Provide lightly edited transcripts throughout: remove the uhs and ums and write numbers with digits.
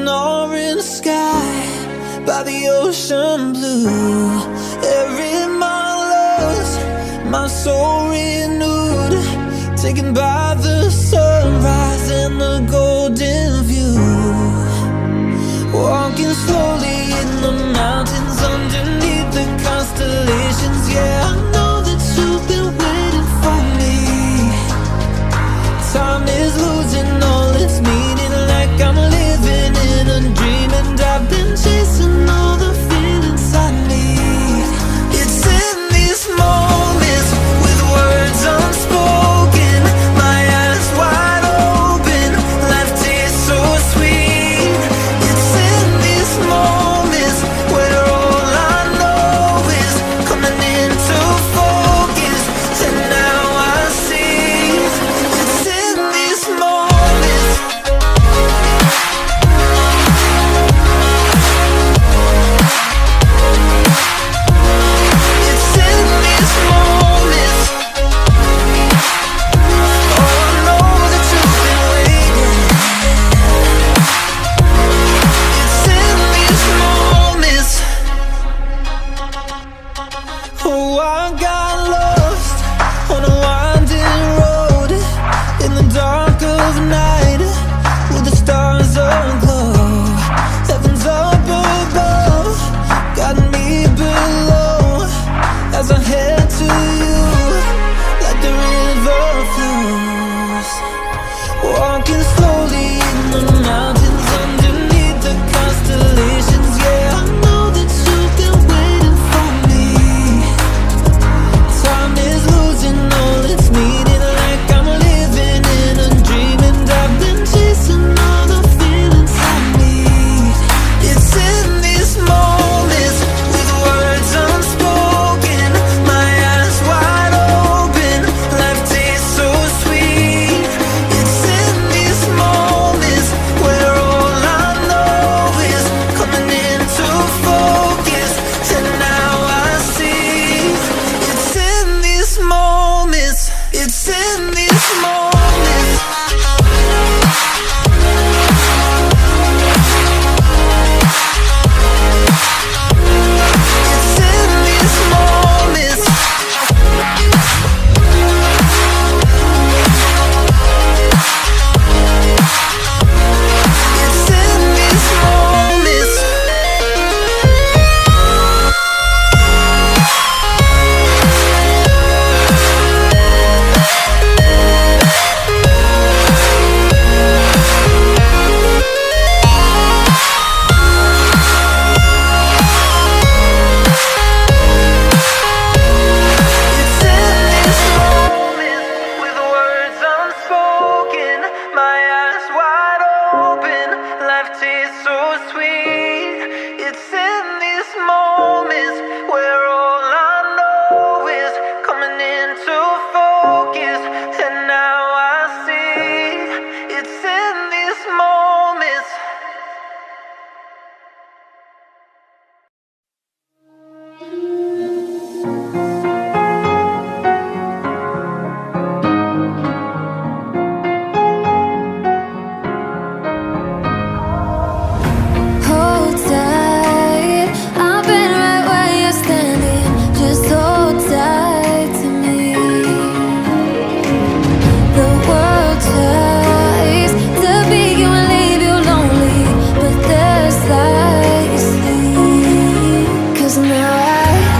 orange sky by the ocean blue. Every mile lost, my soul renewed, taken by the sunrise and the golden view. Walking slowly in the mountains underneath the constellations. Yeah, I know that you've been waiting for me. Time is losing all its meaning, like I'm living in a dream, and I've been chasing all the feelings I need. It's in these moments with words unspoken, my eyes wide open, life tastes so sweet. It's in these moments where all I know is coming into focus, and now I see. It's in these moments. It's in these moments. Oh, I know that you've been waiting. It's in these moments. Oh, I got lost on a winding road in the dark of night, with the stars aglow. Heaven's up above, got me below, as I head to you like the river flows. Walking slowly in the mountains underneath the constellations. Yeah, I know that you've been waiting for me. Time is losing all its meaning, like I'm living in a dream, and I've been chasing all the feelings I need. It's in these moments with words unspoken, my eyes wide open, life tastes so sweet. It's in these moments where all I know is coming into focus, and now I see. It's in these moments. It's in these moments. It's in these moments. It's in these moments. It's in these moments with words unspoken, my eyes wide open, life tastes so sweet. It's in these moments where all I know is coming into focus, and now I see. It's in these moments. Hold tight, I've been right where you're standing. Just hold tight to me. The world tries to beat you and leave you lonely, but there's light you see. 'Cause now I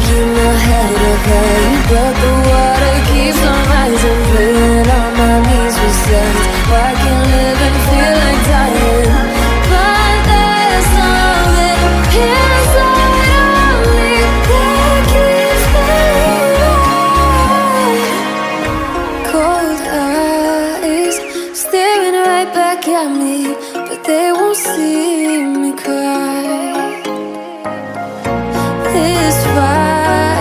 keep my head up high, but the water keeps on rising, pulling on my knees with sense. Why can't live and feel like dying? But there's something inside of me that keeps me alive. Cold eyes staring right back at me, but they won't see me cry. This fight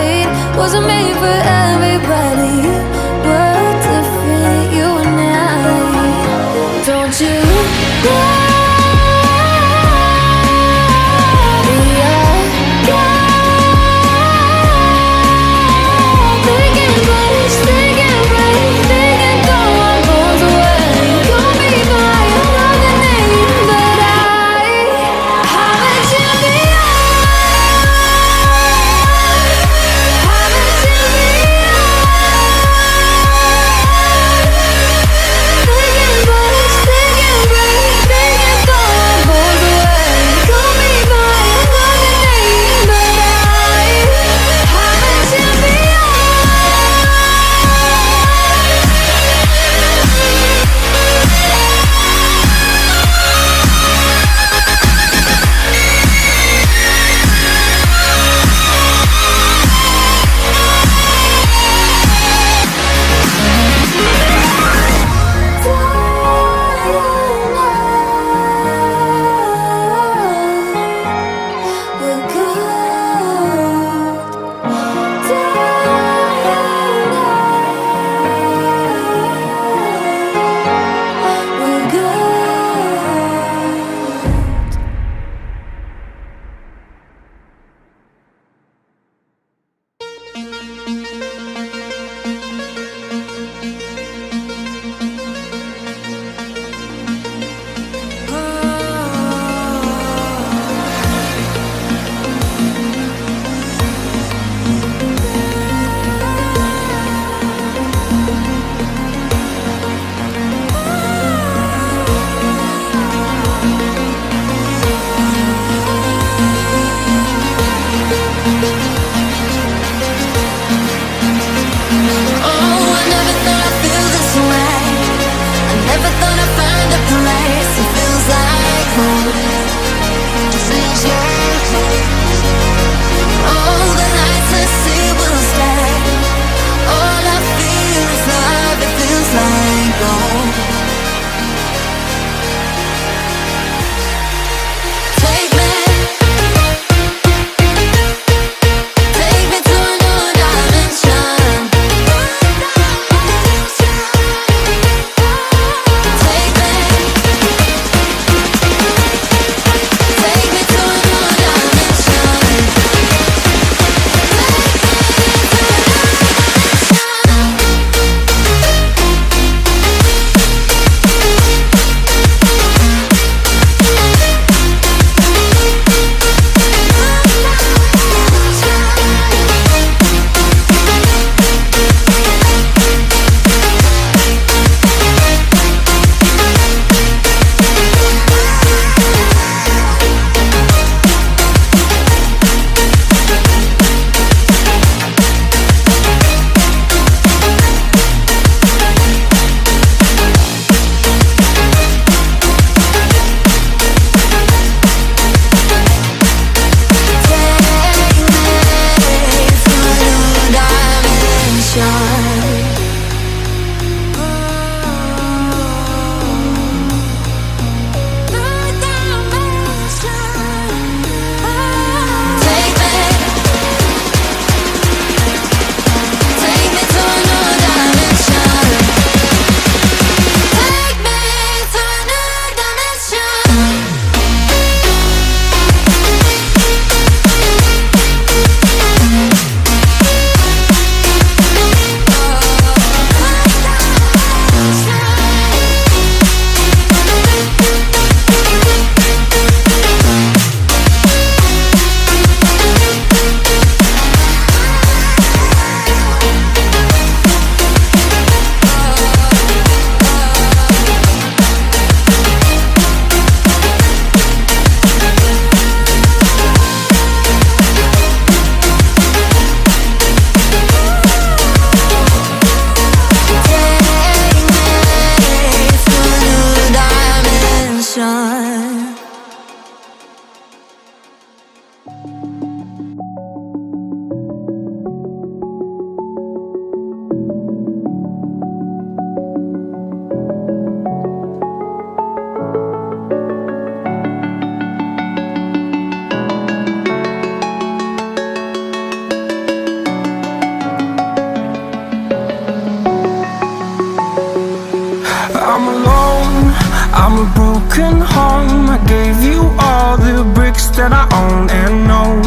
broken home. I gave you all the bricks that I own and know.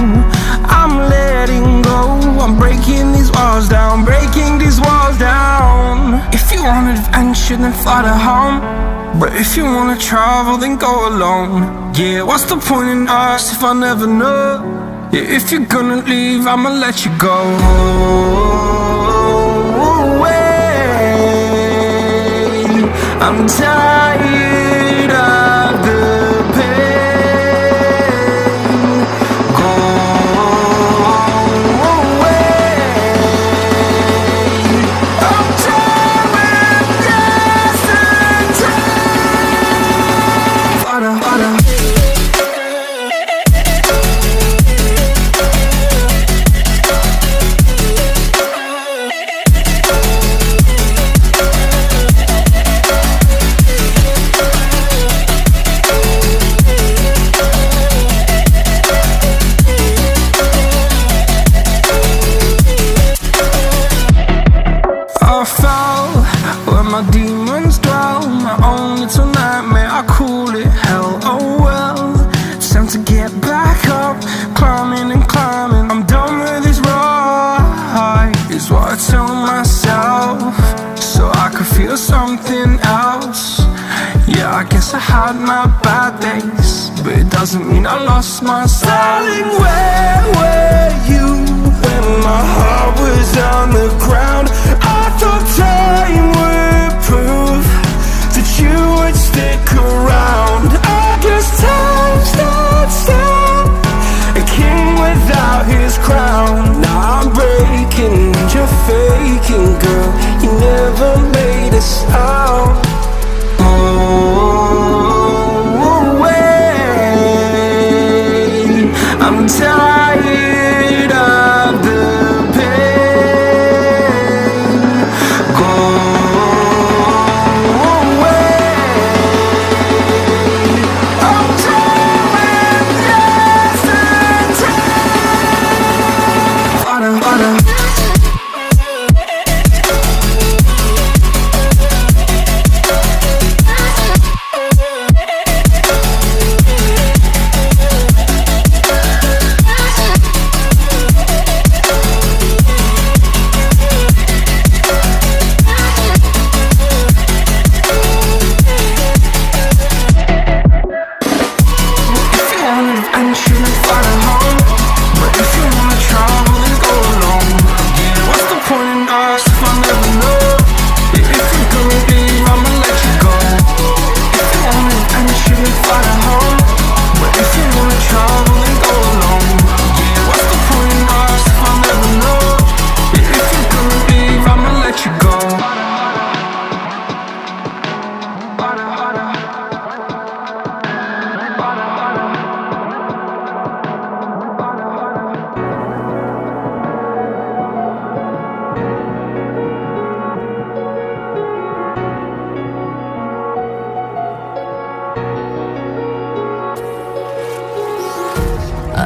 I'm letting go, I'm breaking these walls down, breaking these walls down. If you want adventure, then fly to home. But if you wanna travel, then go alone. Yeah, what's the point in us if I never know? Yeah, if you're gonna leave, I'ma let you go. I'm tired of the pain. Go away. I'm tired with guessing time. Fada, fada. I fell where my demons dwell. My own little nightmare, I call it hell. Oh well, it's time to get back up. Climbing and climbing, I'm done with this ride, is what I tell myself, so I could feel something else. Yeah, I guess I had my bad days, but it doesn't mean I lost my style. Darling, where were you when my heart was on the ground? I thought time would prove that you would stick around. I guess time stood still, a king without his crown. Now I'm breaking and you're faking, girl. You never made a sound. Oh, wait, I'm tired of the pain. Go away. I'm tired with guessing time. Fada, fada.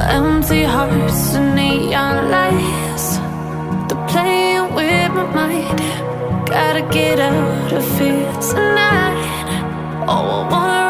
Empty hearts and neon lights, they're playing with my mind. Gotta get out of here tonight. Oh, I wanna